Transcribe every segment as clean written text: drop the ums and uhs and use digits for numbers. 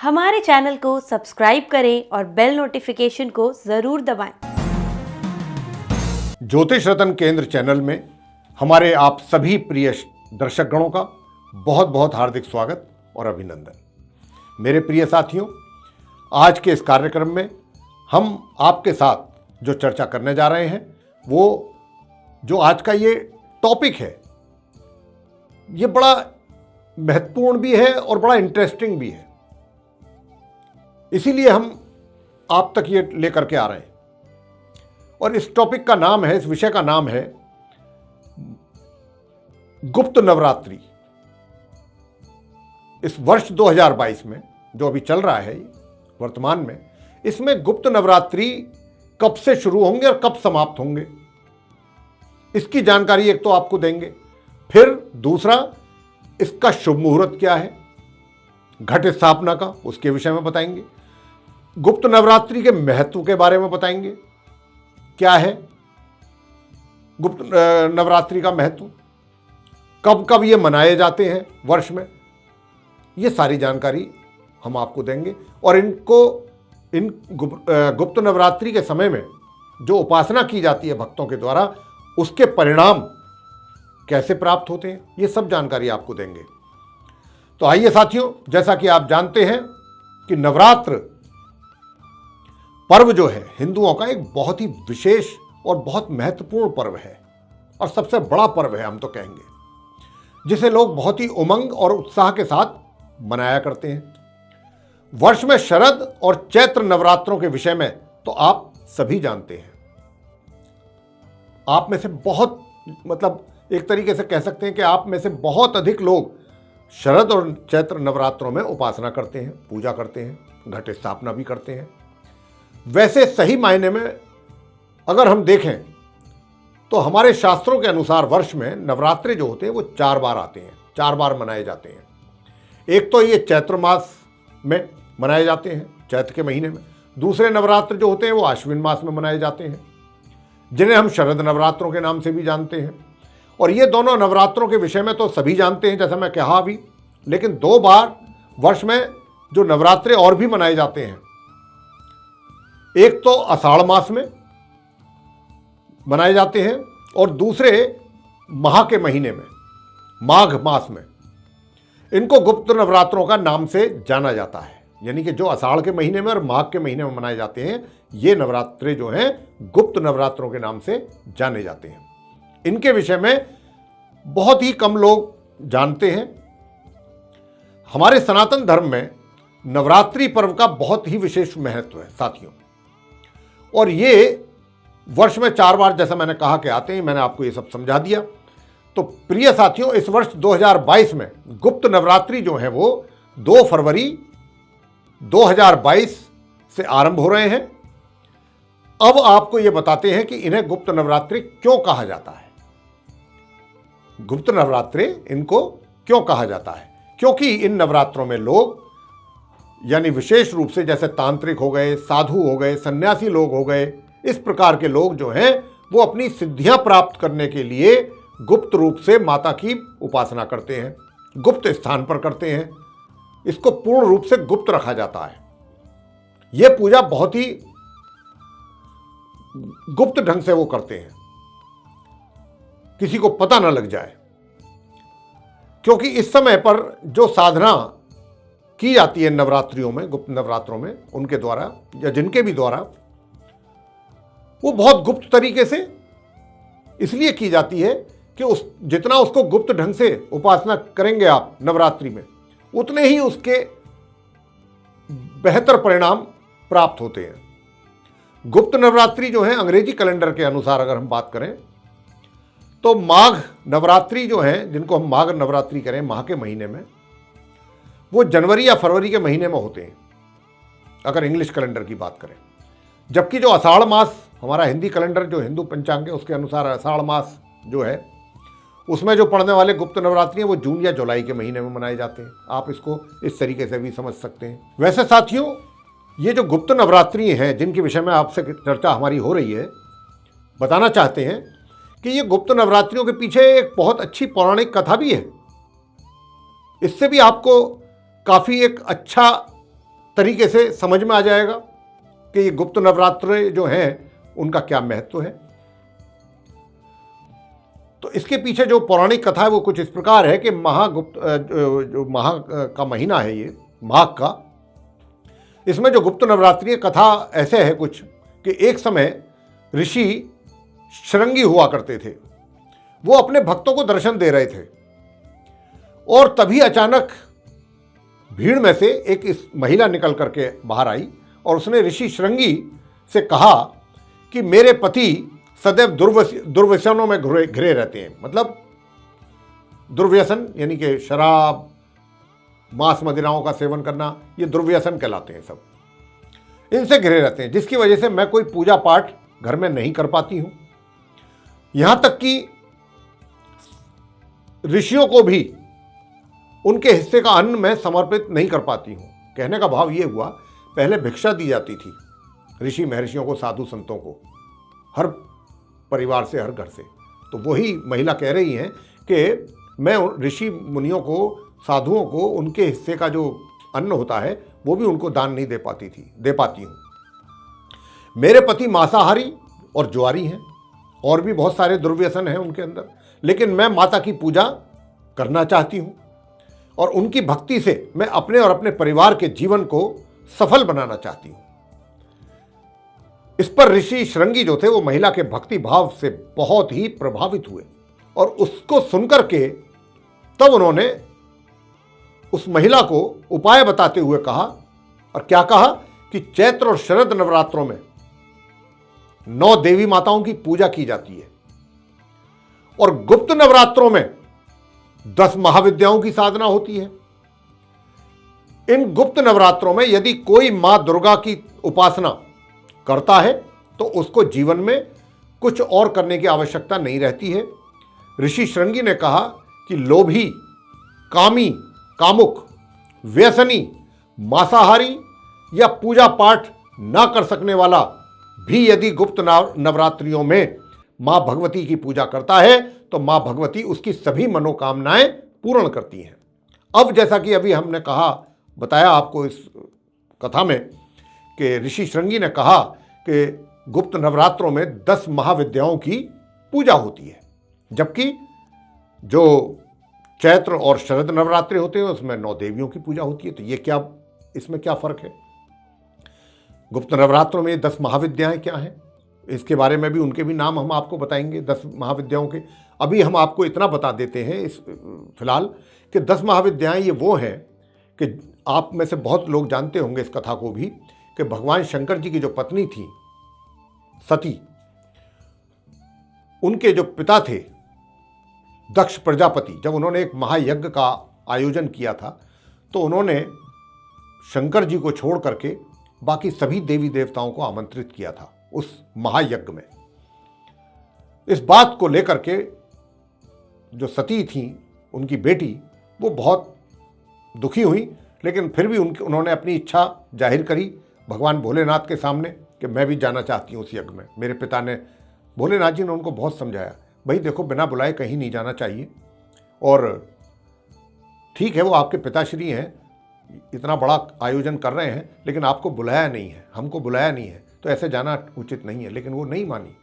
हमारे चैनल को सब्सक्राइब करें और बेल नोटिफिकेशन को ज़रूर दबाएं। ज्योतिष रत्न केंद्र चैनल में हमारे आप सभी प्रिय दर्शकगणों का बहुत बहुत हार्दिक स्वागत और अभिनंदन। मेरे प्रिय साथियों, आज के इस कार्यक्रम में हम आपके साथ जो चर्चा करने जा रहे हैं वो जो आज का ये टॉपिक है ये बड़ा महत्वपूर्ण भी है और बड़ा इंटरेस्टिंग भी है, इसीलिए हम आप तक ये लेकर के आ रहे हैं। और इस टॉपिक का नाम है, इस विषय का नाम है गुप्त नवरात्रि। इस वर्ष 2022 में जो अभी चल रहा है वर्तमान में, इसमें गुप्त नवरात्रि कब से शुरू होंगे और कब समाप्त होंगे इसकी जानकारी एक तो आपको देंगे। फिर दूसरा, इसका शुभ मुहूर्त क्या है, घट स्थापना का, उसके विषय में बताएंगे। गुप्त नवरात्रि के महत्व के बारे में बताएंगे, क्या है गुप्त नवरात्रि का महत्व, कब कब ये मनाए जाते हैं वर्ष में, ये सारी जानकारी हम आपको देंगे। और इन गुप्त नवरात्रि के समय में जो उपासना की जाती है भक्तों के द्वारा, उसके परिणाम कैसे प्राप्त होते हैं, ये सब जानकारी आपको देंगे। तो आइए साथियों, जैसा कि आप जानते हैं कि नवरात्र पर्व जो है हिंदुओं का एक बहुत ही विशेष और बहुत महत्वपूर्ण पर्व है और सबसे बड़ा पर्व है, हम तो कहेंगे, जिसे लोग बहुत ही उमंग और उत्साह के साथ मनाया करते हैं। वर्ष में शरद और चैत्र नवरात्रों के विषय में तो आप सभी जानते हैं। आप में से बहुत, मतलब एक तरीके से कह सकते हैं कि आप में से बहुत अधिक लोग शरद और चैत्र नवरात्रों में उपासना करते हैं, पूजा करते हैं, घट स्थापना भी करते हैं। वैसे सही मायने में अगर हम देखें तो हमारे शास्त्रों के अनुसार वर्ष में नवरात्रि जो होते हैं वो 4 बार आते हैं, 4 बार मनाए जाते हैं। एक तो ये चैत्र मास में मनाए जाते हैं, चैत्र के महीने में। दूसरे नवरात्र जो होते हैं वो आश्विन मास में मनाए जाते हैं, जिन्हें हम शरद नवरात्रों के नाम से भी जानते हैं। और ये दोनों नवरात्रों के विषय में तो सभी जानते हैं, जैसा मैं कहा अभी, लेकिन 2 बार वर्ष में जो नवरात्रे और भी मनाए जाते हैं, एक तो आषाढ़ मास में मनाए जाते हैं और दूसरे माह के महीने में, माघ मास में। इनको गुप्त नवरात्रों का नाम से जाना जाता है, यानी कि जो आषाढ़ के महीने में और माघ के महीने में मनाए जाते हैं, ये नवरात्रे जो हैं गुप्त नवरात्रों के नाम से जाने जाते हैं। इनके विषय में बहुत ही कम लोग जानते हैं। हमारे सनातन धर्म में नवरात्रि पर्व का बहुत ही विशेष महत्व है साथियों, और ये वर्ष में 4 बार, जैसा मैंने कहा कि आते हैं, मैंने आपको ये सब समझा दिया। तो प्रिय साथियों, इस वर्ष 2022 में गुप्त नवरात्रि जो है वो 2 फरवरी 2022 से आरंभ हो रहे हैं। अब आपको ये बताते हैं कि इन्हें गुप्त नवरात्रि क्यों कहा जाता है। गुप्त नवरात्रि इनको क्यों कहा जाता है? क्योंकि इन नवरात्रों में लोग, यानी विशेष रूप से जैसे तांत्रिक हो गए, साधु हो गए, सन्यासी लोग हो गए, इस प्रकार के लोग जो हैं वो अपनी सिद्धियां प्राप्त करने के लिए गुप्त रूप से माता की उपासना करते हैं, गुप्त स्थान पर करते हैं। इसको पूर्ण रूप से गुप्त रखा जाता है। यह पूजा बहुत ही गुप्त ढंग से वो करते हैं, किसी को पता न लग जाए, क्योंकि इस समय पर जो साधना की जाती है नवरात्रियों में, गुप्त नवरात्रों में, उनके द्वारा या जिनके भी द्वारा, वो बहुत गुप्त तरीके से इसलिए की जाती है कि जितना उसको गुप्त ढंग से उपासना करेंगे आप नवरात्रि में, उतने ही उसके बेहतर परिणाम प्राप्त होते हैं। गुप्त नवरात्रि जो है अंग्रेजी कैलेंडर के अनुसार अगर हम बात करें तो माघ नवरात्रि जो है, जिनको हम माघ नवरात्रि करें, माह के महीने में, वो जनवरी या फरवरी के महीने में होते हैं अगर इंग्लिश कैलेंडर की बात करें। जबकि जो आषाढ़ मास, हमारा हिंदी कैलेंडर जो हिंदू पंचांग है उसके अनुसार आषाढ़ मास जो है, उसमें जो पड़ने वाले गुप्त नवरात्रि हैं वो जून या जुलाई के महीने में मनाए जाते हैं। आप इसको इस तरीके से भी समझ सकते हैं। वैसे साथियों, ये जो गुप्त नवरात्रि हैं जिनके विषय में आपसे चर्चा हमारी हो रही है, बताना चाहते हैं कि ये गुप्त नवरात्रियों के पीछे एक बहुत अच्छी पौराणिक कथा भी है। इससे भी आपको काफ़ी एक अच्छा तरीके से समझ में आ जाएगा कि ये गुप्त नवरात्र जो हैं उनका क्या महत्व है। तो इसके पीछे जो पौराणिक कथा है वो कुछ इस प्रकार है कि जो माह का महीना है, ये माघ का, इसमें जो गुप्त नवरात्रि कथा ऐसे है कुछ कि एक समय ऋषि शृंगी हुआ करते थे। वो अपने भक्तों को दर्शन दे रहे थे और तभी अचानक भीड़ में से एक इस महिला निकल करके बाहर आई और उसने ऋषि शृंगी से कहा कि मेरे पति सदैव दुर्व्यसनों में घिरे रहते हैं। मतलब दुर्व्यसन यानी कि शराब, मांस मदिराओं का सेवन करना, ये दुर्व्यसन कहलाते हैं। सब इनसे घिरे रहते हैं, जिसकी वजह से मैं कोई पूजा पाठ घर में नहीं कर पाती हूं। यहां तक कि ऋषियों को भी उनके हिस्से का अन्न मैं समर्पित नहीं कर पाती हूं। कहने का भाव यह हुआ, पहले भिक्षा दी जाती थी ऋषि महर्षियों को, साधु संतों को, हर परिवार से, हर घर से। तो वही महिला कह रही हैं कि मैं ऋषि मुनियों को, साधुओं को उनके हिस्से का जो अन्न होता है वो भी उनको दान नहीं दे पाती हूँ। मेरे पति मांसाहारी और जुआरी हैं और भी बहुत सारे दुर्व्यसन हैं उनके अंदर, लेकिन मैं माता की पूजा करना चाहती हूँ और उनकी भक्ति से मैं अपने और अपने परिवार के जीवन को सफल बनाना चाहती हूँ। इस पर ऋषि शृंगी जो थे वो महिला के भक्ति भाव से बहुत ही प्रभावित हुए और उसको सुनकर के तब उन्होंने उस महिला को उपाय बताते हुए कहा, और क्या कहा कि चैत्र और शरद नवरात्रों में 9 देवी माताओं की पूजा की जाती है और गुप्त नवरात्रों में 10 महाविद्याओं की साधना होती है। इन गुप्त नवरात्रों में यदि कोई मां दुर्गा की उपासना करता है तो उसको जीवन में कुछ और करने की आवश्यकता नहीं रहती है। ऋषि शृंगी ने कहा कि लोभी, कामी, कामुक, व्यसनी, मांसाहारी या पूजा पाठ ना कर सकने वाला भी यदि गुप्त नवरात्रियों में मां भगवती की पूजा करता है तो मां भगवती उसकी सभी मनोकामनाएं पूर्ण करती हैं। अब जैसा कि अभी हमने बताया आपको इस कथा में कि ऋषि शृंगी ने कहा कि गुप्त नवरात्रों में 10 महाविद्याओं की पूजा होती है, जबकि जो चैत्र और शरद नवरात्रि होते हैं उसमें 9 देवियों की पूजा होती है। तो ये क्या, इसमें क्या फर्क है? गुप्त नवरात्रों में 10 महाविद्याएं क्या हैं, इसके बारे में भी, उनके भी नाम हम आपको बताएंगे 10 महाविद्याओं के। अभी हम आपको इतना बता देते हैं इस फिलहाल कि 10 महाविद्याएं ये वो हैं कि आप में से बहुत लोग जानते होंगे इस कथा को भी, कि भगवान शंकर जी की जो पत्नी थी सती, उनके जो पिता थे दक्ष प्रजापति, जब उन्होंने एक महायज्ञ का आयोजन किया था तो उन्होंने शंकर जी को छोड़ करके बाकी सभी देवी देवताओं को आमंत्रित किया था उस महायज्ञ में। इस बात को लेकर के जो सती थी, उनकी बेटी, वो बहुत दुखी हुई, लेकिन फिर भी उन्होंने अपनी इच्छा जाहिर करी भगवान भोलेनाथ के सामने कि मैं भी जाना चाहती हूँ उस यज्ञ में। मेरे पिता ने, भोलेनाथ जी ने उनको बहुत समझाया, भाई देखो बिना बुलाए कहीं नहीं जाना चाहिए, और ठीक है वो आपके पिताश्री हैं, इतना बड़ा आयोजन कर रहे हैं, लेकिन आपको बुलाया नहीं है, हमको बुलाया नहीं है, तो ऐसे जाना उचित नहीं है। लेकिन वो नहीं मानी।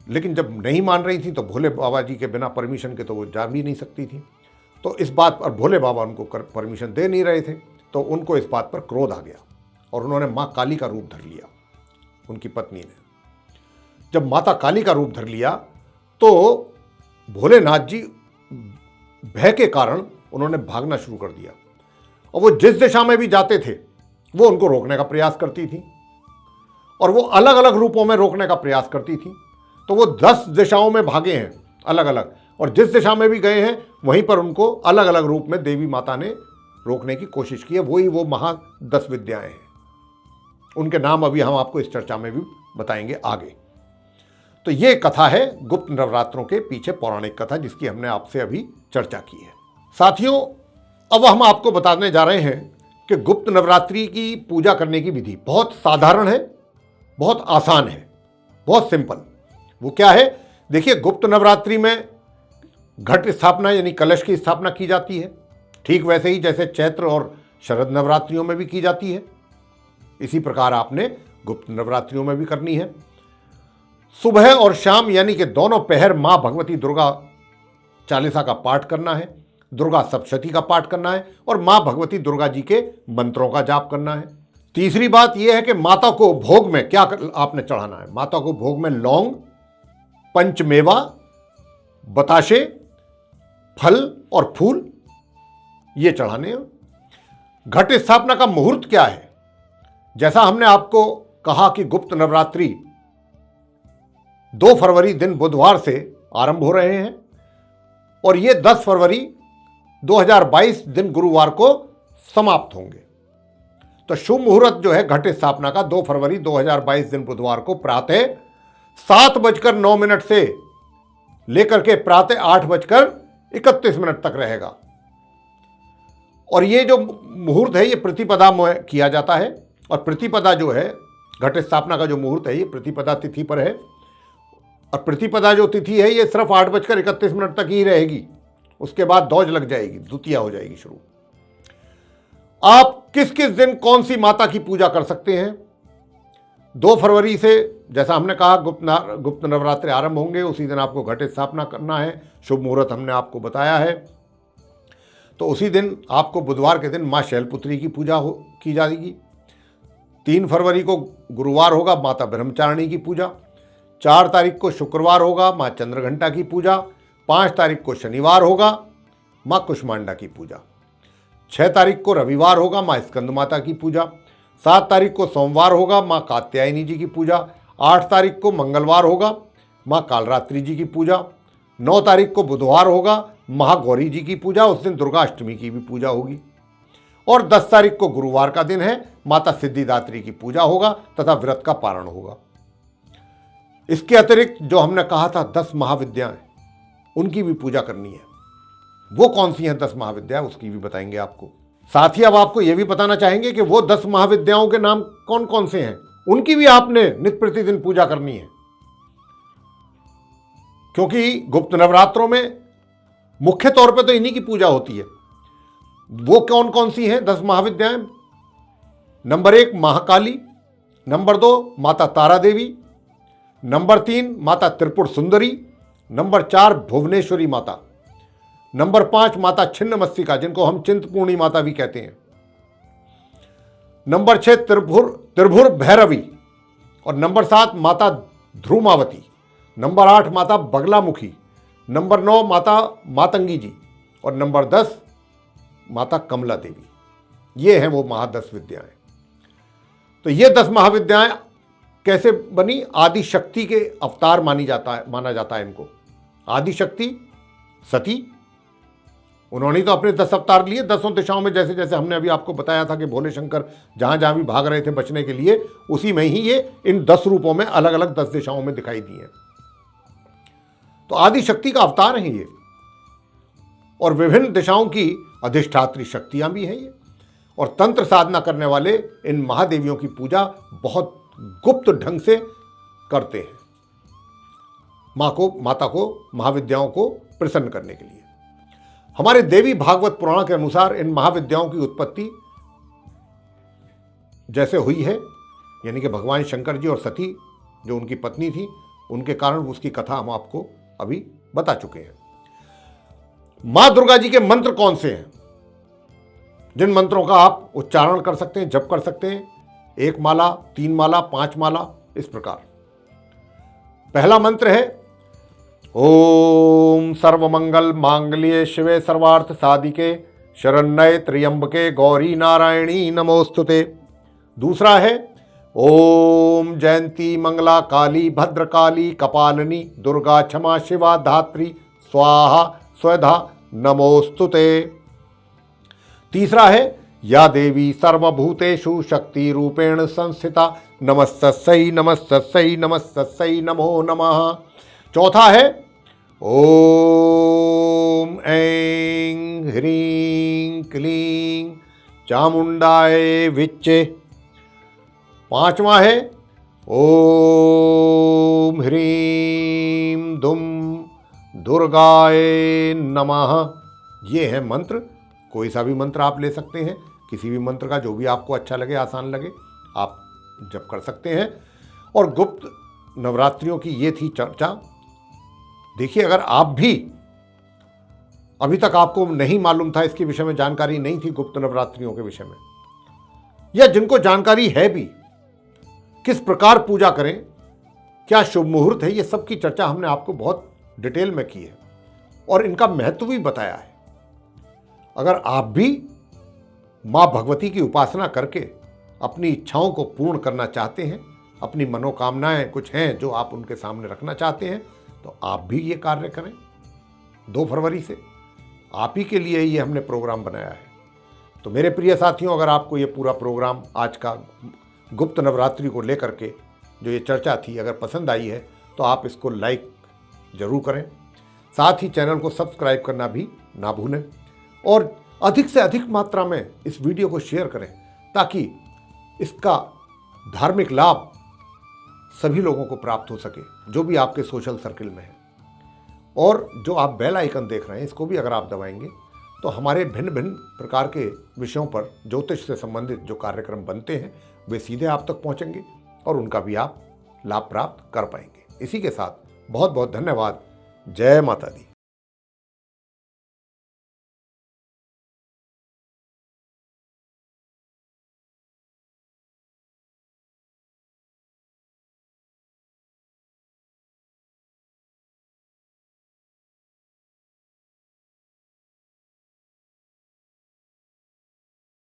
लेकिन जब नहीं मान रही थी तो भोले बाबा जी के बिना परमिशन के तो वो जा भी नहीं सकती थी। तो इस बात पर भोले बाबा उनको परमिशन दे नहीं रहे थे, तो उनको इस बात पर क्रोध आ गया और उन्होंने माँ काली का रूप धर लिया। उनकी पत्नी ने जब माता काली का रूप धर लिया तो भोलेनाथ जी भय के कारण उन्होंने भागना शुरू कर दिया, और वो जिस दिशा में भी जाते थे वो उनको रोकने का प्रयास करती थी, और वो अलग अलग रूपों में रोकने का प्रयास करती थी। तो वो 10 दिशाओं में भागे हैं अलग अलग, और जिस दिशा में भी गए हैं वहीं पर उनको अलग अलग रूप में देवी माता ने रोकने की कोशिश की है। वही वो 10 विद्याएं हैं। उनके नाम अभी हम आपको इस चर्चा में भी बताएंगे आगे। तो ये कथा है गुप्त नवरात्रों के पीछे पौराणिक कथा, जिसकी हमने आपसे अभी चर्चा की है। साथियों, अब हम आपको बताने जा रहे हैं कि गुप्त नवरात्रि की पूजा करने की विधि बहुत साधारण है, बहुत आसान है, बहुत सिंपल। वो क्या है? देखिए, गुप्त नवरात्रि में घट स्थापना यानी कलश की स्थापना की जाती है, ठीक वैसे ही जैसे चैत्र और शरद नवरात्रियों में भी की जाती है। इसी प्रकार आपने गुप्त नवरात्रियों में भी करनी है। सुबह और शाम यानी कि दोनों पहर मां भगवती दुर्गा चालीसा का पाठ करना है, दुर्गा सप्तशती का पाठ करना है और मां भगवती दुर्गा जी के मंत्रों का जाप करना है। तीसरी बात यह है कि माता को भोग में क्या आपने चढ़ाना है। माता को भोग में लौंग, पंचमेवा, बताशे, फल और फूल ये चढ़ाने हैं। घट स्थापना का मुहूर्त क्या है? जैसा हमने आपको कहा कि गुप्त नवरात्रि 2 फरवरी दिन बुधवार से आरंभ हो रहे हैं और ये 10 फरवरी 2022 दिन गुरुवार को समाप्त होंगे। तो शुभ मुहूर्त जो है घट स्थापना का 2 फरवरी 2022 दिन बुधवार को प्रातः 7:09 से लेकर के प्रातः 8:31 तक रहेगा। और ये जो मुहूर्त है ये प्रतिपदा में किया जाता है और प्रतिपदा जो है घट स्थापना का जो मुहूर्त है ये प्रतिपदा तिथि पर है और प्रतिपदा जो तिथि है ये सिर्फ 8:31 तक ही रहेगी। उसके बाद ध्वज लग जाएगी, द्वितीया हो जाएगी शुरू। आप किस किस दिन कौन सी माता की पूजा कर सकते हैं? 2 फरवरी से जैसा हमने कहा गुप्त नवरात्रि आरंभ होंगे, उसी दिन आपको घट स्थापना करना है। शुभ मुहूर्त हमने आपको बताया है। तो उसी दिन आपको बुधवार के दिन माँ शैलपुत्री की पूजा की जाएगी। 3 फरवरी को गुरुवार होगा माता ब्रह्मचारिणी की पूजा। 4 तारीख को शुक्रवार होगा माँ चंद्रघंटा की पूजा। 5 तारीख को शनिवार होगा माँ कुष्मांडा की पूजा। 6 तारीख को रविवार होगा माँ स्कंद माता की पूजा। 7 तारीख को सोमवार होगा माँ कात्यायनी जी की पूजा। 8 तारीख को मंगलवार होगा माँ कालरात्रि जी की पूजा। 9 तारीख को बुधवार होगा महागौरी जी की पूजा, उस दिन दुर्गा अष्टमी की भी पूजा होगी। और 10 तारीख को गुरुवार का दिन है, माता सिद्धिदात्री की पूजा होगा तथा व्रत का पारण होगा। इसके अतिरिक्त जो हमने कहा था 10 महाविद्याएं, उनकी भी पूजा करनी है। वो कौन सी हैं 10 महाविद्या, उसकी भी बताएंगे आपको। साथ ही अब आपको यह भी बताना चाहेंगे कि वो 10 महाविद्याओं के नाम कौन कौन से हैं, उनकी भी आपने नित्य प्रतिदिन पूजा करनी है। क्योंकि गुप्त नवरात्रों में मुख्य तौर पे तो इन्हीं की पूजा होती है। वो कौन कौन सी हैं 10 महाविद्याएं? नंबर 1 महाकाली, नंबर 2 माता तारा देवी, नंबर 3 माता त्रिपुर सुंदरी, नंबर 4 भुवनेश्वरी माता, नंबर 5 माता छिन्नमस्तिका जिनको हम चिंतपूर्णी माता भी कहते हैं, नंबर 6 त्रिभुर भैरवी और नंबर 7 माता ध्रुमावती, नंबर 8 माता बगलामुखी, नंबर 9 माता मातंगी जी और नंबर 10 माता कमला देवी। ये हैं वो 10 विद्याएं। तो ये 10 महाविद्याएं कैसे बनी? आदि शक्ति के अवतार माना जाता है इनको। आदि शक्ति सती, उन्होंने तो अपने 10 अवतार लिए 10 दिशाओं में। जैसे जैसे हमने अभी आपको बताया था कि भोले शंकर जहां जहां भी भाग रहे थे बचने के लिए, उसी में ही ये इन 10 रूपों में अलग अलग 10 दिशाओं में दिखाई दी हैं। तो आदि शक्ति का अवतार है ये और विभिन्न दिशाओं की अधिष्ठात्री शक्तियां भी हैं ये। और तंत्र साधना करने वाले इन महादेवियों की पूजा बहुत गुप्त ढंग से करते हैं, माता को महाविद्याओं को प्रसन्न करने के लिए। हमारे देवी भागवत पुराण के अनुसार इन महाविद्याओं की उत्पत्ति जैसे हुई है, यानी कि भगवान शंकर जी और सती जो उनकी पत्नी थी, उनके कारण उसकी कथा हम आपको अभी बता चुके हैं। मां दुर्गा जी के मंत्र कौन से हैं जिन मंत्रों का आप उच्चारण कर सकते हैं, जप कर सकते हैं? 1 माला, 3 माला, 5 माला, इस प्रकार। पहला मंत्र है ओम सर्वमंगल मांगल्ये शिवे सर्वार्थ साधिके शरण्ये त्र्यंबके गौरी नारायणी नमोस्तुते। दूसरा है ओम जयंती मंगला काली भद्रकाली कपालिनी दुर्गा क्षमा शिवा धात्री स्वाहा स्वधा नमोस्तुते। तीसरा है या देवी सर्वभूतेषु शक्ति रूपेण संस्थिता नमस्तस्यै नमस्तस्यै नमस्तस्यै नमो नमः। चौथा है ओम ऐं ह्रीं क्लीं चामुंडाय विच्चे। पांचवा है ओम ह्रीं दुम दुर्गाय नमः। ये है मंत्र। कोई सा भी मंत्र आप ले सकते हैं, किसी भी मंत्र का जो भी आपको अच्छा लगे, आसान लगे, आप जप कर सकते हैं। और गुप्त नवरात्रियों की ये थी चर्चा। देखिए, अगर आप भी अभी तक आपको नहीं मालूम था, इसके विषय में जानकारी नहीं थी गुप्त नवरात्रियों के विषय में, या जिनको जानकारी है भी, किस प्रकार पूजा करें, क्या शुभ मुहूर्त है, ये सब की चर्चा हमने आपको बहुत डिटेल में की है और इनका महत्व भी बताया है। अगर आप भी मां भगवती की उपासना करके अपनी इच्छाओं को पूर्ण करना चाहते हैं, अपनी मनोकामनाएं कुछ हैं जो आप उनके सामने रखना चाहते हैं, तो आप भी ये कार्य करें। 2 फरवरी से आप ही के लिए ये हमने प्रोग्राम बनाया है। तो मेरे प्रिय साथियों, अगर आपको ये पूरा प्रोग्राम आज का गुप्त नवरात्रि को लेकर के जो ये चर्चा थी अगर पसंद आई है, तो आप इसको लाइक जरूर करें। साथ ही चैनल को सब्सक्राइब करना भी ना भूलें और अधिक से अधिक मात्रा में इस वीडियो को शेयर करें, ताकि इसका धार्मिक लाभ सभी लोगों को प्राप्त हो सके जो भी आपके सोशल सर्किल में है। और जो आप बेल आइकन देख रहे हैं, इसको भी अगर आप दबाएंगे तो हमारे भिन्न भिन्न प्रकार के विषयों पर ज्योतिष से संबंधित जो कार्यक्रम बनते हैं वे सीधे आप तक पहुंचेंगे और उनका भी आप लाभ प्राप्त कर पाएंगे। इसी के साथ बहुत बहुत धन्यवाद। जय माता दी।